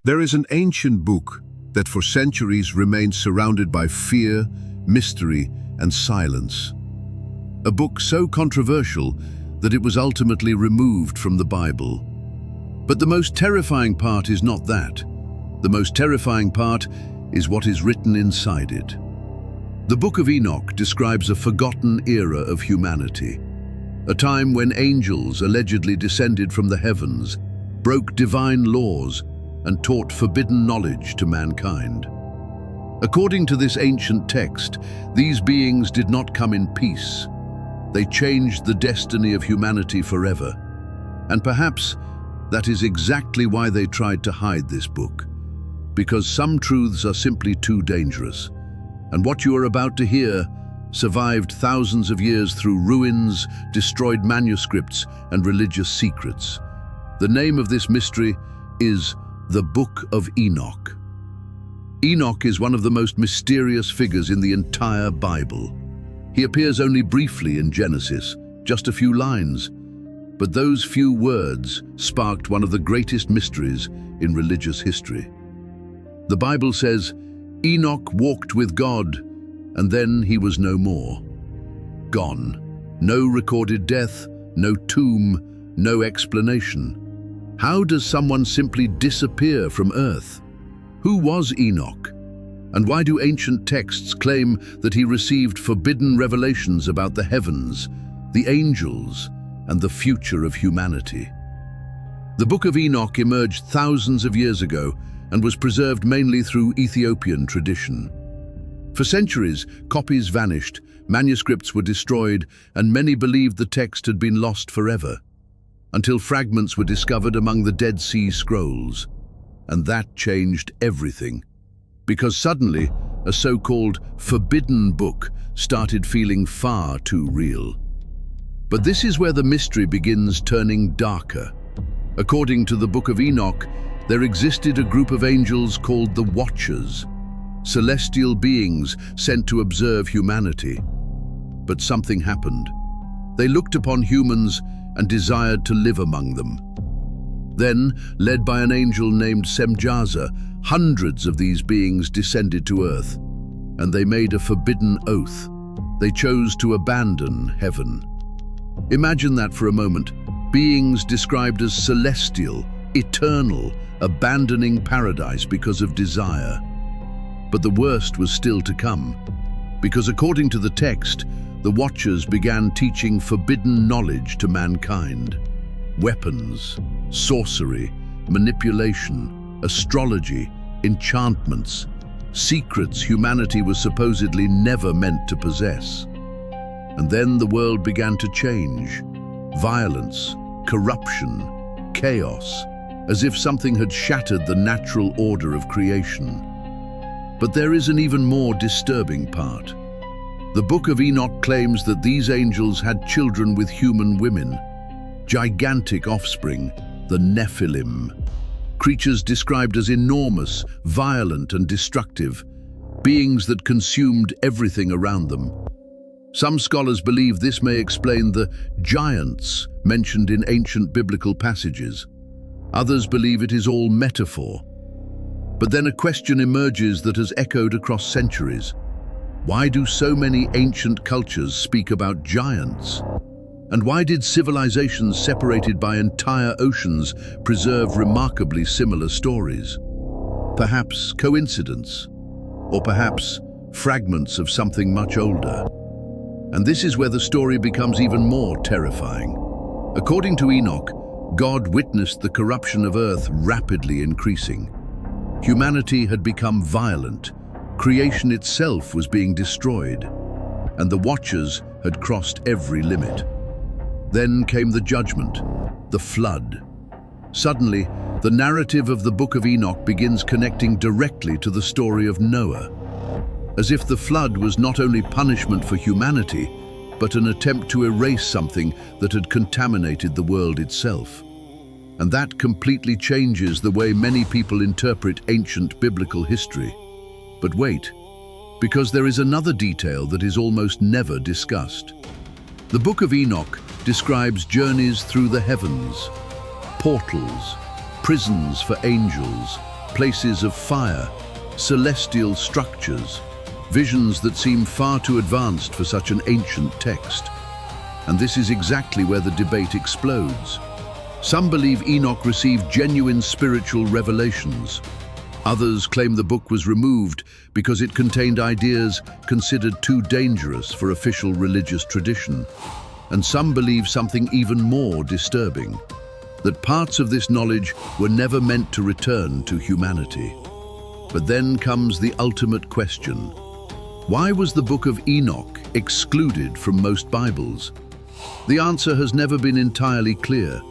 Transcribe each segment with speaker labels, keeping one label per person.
Speaker 1: There is an ancient book that for centuries remained surrounded by fear, mystery, and silence. A book so controversial that it was ultimately removed from the Bible. But the most terrifying part is not that. The most terrifying part is what is written inside it. The Book of Enoch describes a forgotten era of humanity, a time when angels allegedly descended from the heavens, broke divine laws, and taught forbidden knowledge to mankind. According to this ancient text, these beings did not come in peace. They changed the destiny of humanity forever. And perhaps that is exactly why they tried to hide this book. Because some truths are simply too dangerous. And what you are about to hear survived thousands of years through ruins, destroyed manuscripts, and religious secrets. The name of this mystery is the Book of Enoch. Enoch is one of the most mysterious figures in the entire Bible. He appears only briefly in Genesis, just a few lines, but those few words sparked one of the greatest mysteries in religious history. The Bible says, Enoch walked with God, and then he was no more. Gone. No recorded death, no tomb, no explanation. How does someone simply disappear from earth? Who was Enoch? And why do ancient texts claim that he received forbidden revelations about the heavens, the angels, and the future of humanity? The Book of Enoch emerged thousands of years ago and was preserved mainly through Ethiopian tradition. For centuries, copies vanished, manuscripts were destroyed, and many believed the text had been lost forever, until fragments were discovered among the Dead Sea Scrolls. And that changed everything, because suddenly a so-called forbidden book started feeling far too real. But this is where the mystery begins turning darker. According to the Book of Enoch, there existed a group of angels called the Watchers, celestial beings sent to observe humanity. But something happened. They looked upon humans and desired to live among them. Then, led by an angel named Semjaza, hundreds of these beings descended to earth, and they made a forbidden oath. They chose to abandon heaven. Imagine that for a moment. Beings described as celestial, eternal, abandoning paradise because of desire. But the worst was still to come, because according to the text, the Watchers began teaching forbidden knowledge to mankind. Weapons, sorcery, manipulation, astrology, enchantments, secrets humanity was supposedly never meant to possess. And then the world began to change. Violence, corruption, chaos, as if something had shattered the natural order of creation. But there is an even more disturbing part. The Book of Enoch claims that these angels had children with human women, gigantic offspring, the Nephilim, creatures described as enormous, violent, and destructive, beings that consumed everything around them. Some scholars believe this may explain the giants mentioned in ancient biblical passages. Others believe it is all metaphor. But then a question emerges that has echoed across centuries. Why do so many ancient cultures speak about giants? And why did civilizations separated by entire oceans preserve remarkably similar stories? Perhaps coincidence, or perhaps fragments of something much older. And this is where the story becomes even more terrifying. According to Enoch, God witnessed the corruption of earth rapidly increasing. Humanity had become violent, creation itself was being destroyed, and the Watchers had crossed every limit. Then came the judgment, the flood. Suddenly, the narrative of the Book of Enoch begins connecting directly to the story of Noah, as if the flood was not only punishment for humanity, but an attempt to erase something that had contaminated the world itself. And that completely changes the way many people interpret ancient biblical history. But wait, because there is another detail that is almost never discussed. The Book of Enoch describes journeys through the heavens, portals, prisons for angels, places of fire, celestial structures, visions that seem far too advanced for such an ancient text. And this is exactly where the debate explodes. Some believe Enoch received genuine spiritual revelations. Others claim the book was removed because it contained ideas considered too dangerous for official religious tradition. And some believe something even more disturbing, that parts of this knowledge were never meant to return to humanity. But then comes the ultimate question. Why was the Book of Enoch excluded from most Bibles? The answer has never been entirely clear.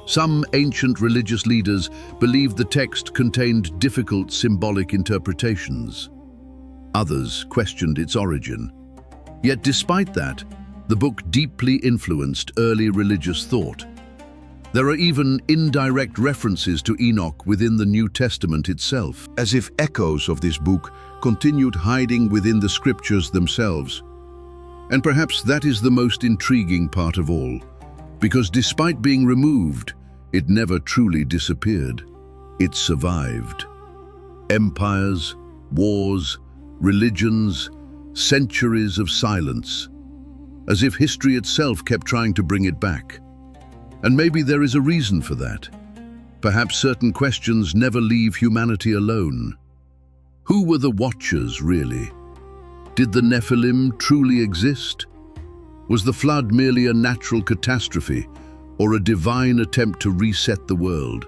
Speaker 1: Some ancient religious leaders believed the text contained difficult symbolic interpretations. Others questioned its origin. Yet despite that, the book deeply influenced early religious thought. There are even indirect references to Enoch within the New Testament itself, as if echoes of this book continued hiding within the scriptures themselves. And perhaps that is the most intriguing part of all, because despite being removed, it never truly disappeared. It survived. Empires, wars, religions, centuries of silence, as if history itself kept trying to bring it back. And maybe there is a reason for that. Perhaps certain questions never leave humanity alone. Who were the Watchers, really? Did the Nephilim truly exist? Was the flood merely a natural catastrophe or a divine attempt to reset the world?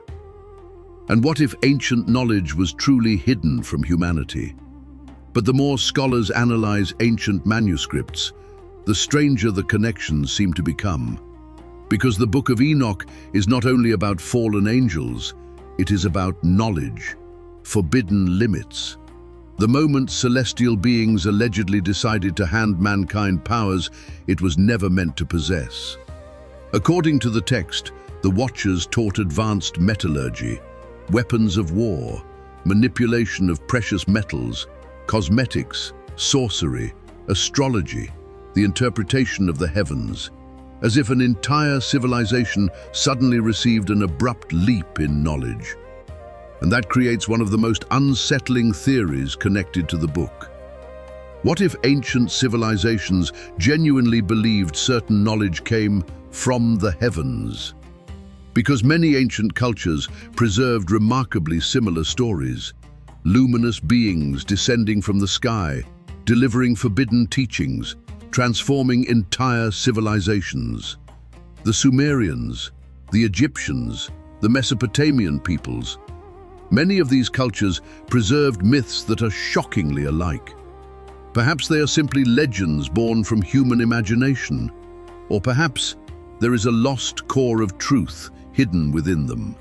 Speaker 1: And what if ancient knowledge was truly hidden from humanity? But the more scholars analyze ancient manuscripts, the stranger the connections seem to become. Because the Book of Enoch is not only about fallen angels, it is about knowledge, forbidden limits. The moment celestial beings allegedly decided to hand mankind powers it was never meant to possess. According to the text, the Watchers taught advanced metallurgy, weapons of war, manipulation of precious metals, cosmetics, sorcery, astrology, the interpretation of the heavens, as if an entire civilization suddenly received an abrupt leap in knowledge. And that creates one of the most unsettling theories connected to the book. What if ancient civilizations genuinely believed certain knowledge came from the heavens? Because many ancient cultures preserved remarkably similar stories, luminous beings descending from the sky, delivering forbidden teachings, transforming entire civilizations. The Sumerians, the Egyptians, the Mesopotamian peoples. Many of these cultures preserved myths that are shockingly alike. Perhaps they are simply legends born from human imagination, or perhaps there is a lost core of truth hidden within them.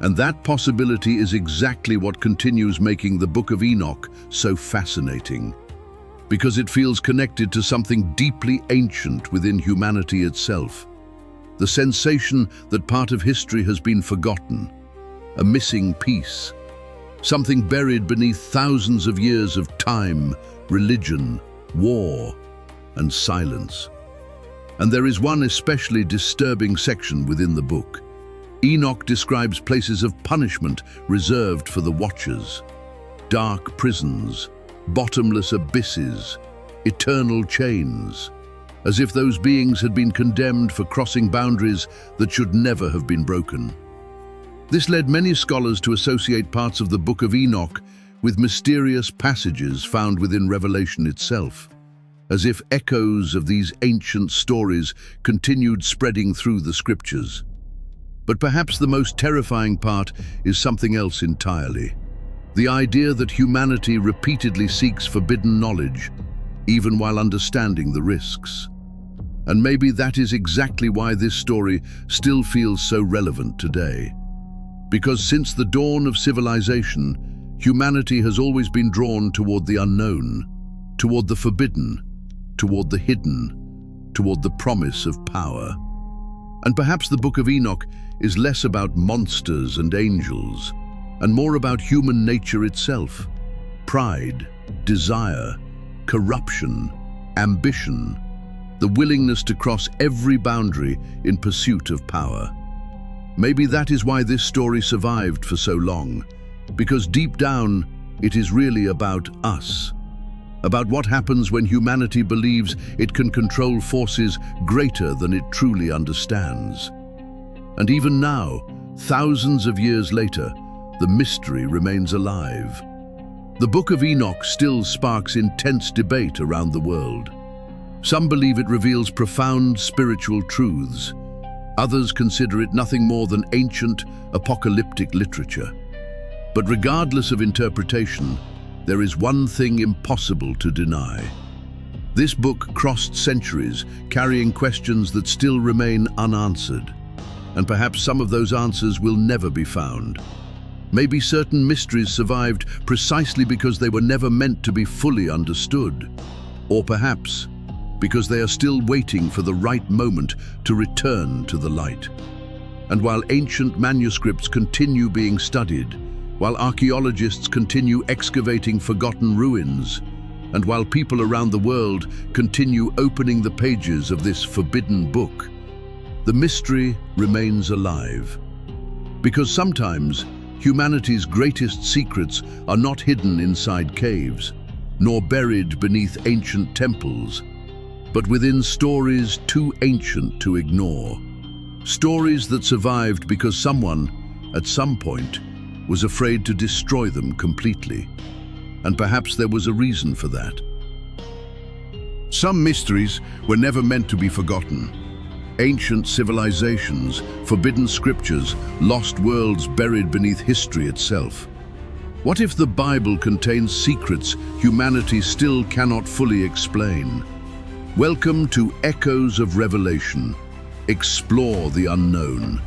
Speaker 1: And that possibility is exactly what continues making the Book of Enoch so fascinating, because it feels connected to something deeply ancient within humanity itself. The sensation that part of history has been forgotten, a missing piece, something buried beneath thousands of years of time, religion, war, and silence. And there is one especially disturbing section within the book. Enoch describes places of punishment reserved for the Watchers, dark prisons, bottomless abysses, eternal chains, as if those beings had been condemned for crossing boundaries that should never have been broken. This led many scholars to associate parts of the Book of Enoch with mysterious passages found within Revelation itself, as if echoes of these ancient stories continued spreading through the scriptures. But perhaps the most terrifying part is something else entirely. The idea that humanity repeatedly seeks forbidden knowledge, even while understanding the risks. And maybe that is exactly why this story still feels so relevant today. Because since the dawn of civilization, humanity has always been drawn toward the unknown, toward the forbidden, toward the hidden, toward the promise of power. And perhaps the Book of Enoch is less about monsters and angels, and more about human nature itself. Pride, desire, corruption, ambition, the willingness to cross every boundary in pursuit of power. Maybe that is why this story survived for so long, Because deep down, it is really about us. About what happens when humanity believes it can control forces greater than it truly understands. And even now, thousands of years later, the mystery remains alive. The Book of Enoch still sparks intense debate around the world. Some believe it reveals profound spiritual truths. Others consider it nothing more than ancient, apocalyptic literature. But regardless of interpretation, there is one thing impossible to deny. This book crossed centuries, carrying questions that still remain unanswered. And perhaps some of those answers will never be found. Maybe certain mysteries survived precisely because they were never meant to be fully understood. Or perhaps because they are still waiting for the right moment to return to the light. And while ancient manuscripts continue being studied, while archaeologists continue excavating forgotten ruins, and while people around the world continue opening the pages of this forbidden book, the mystery remains alive. Because sometimes, humanity's greatest secrets are not hidden inside caves, nor buried beneath ancient temples, but within stories too ancient to ignore. Stories that survived because someone, at some point, was afraid to destroy them completely. And perhaps there was a reason for that. Some mysteries were never meant to be forgotten. Ancient civilizations, forbidden scriptures, lost worlds buried beneath history itself. What if the Bible contains secrets humanity still cannot fully explain? Welcome to Echoes of Revelation. Explore the unknown.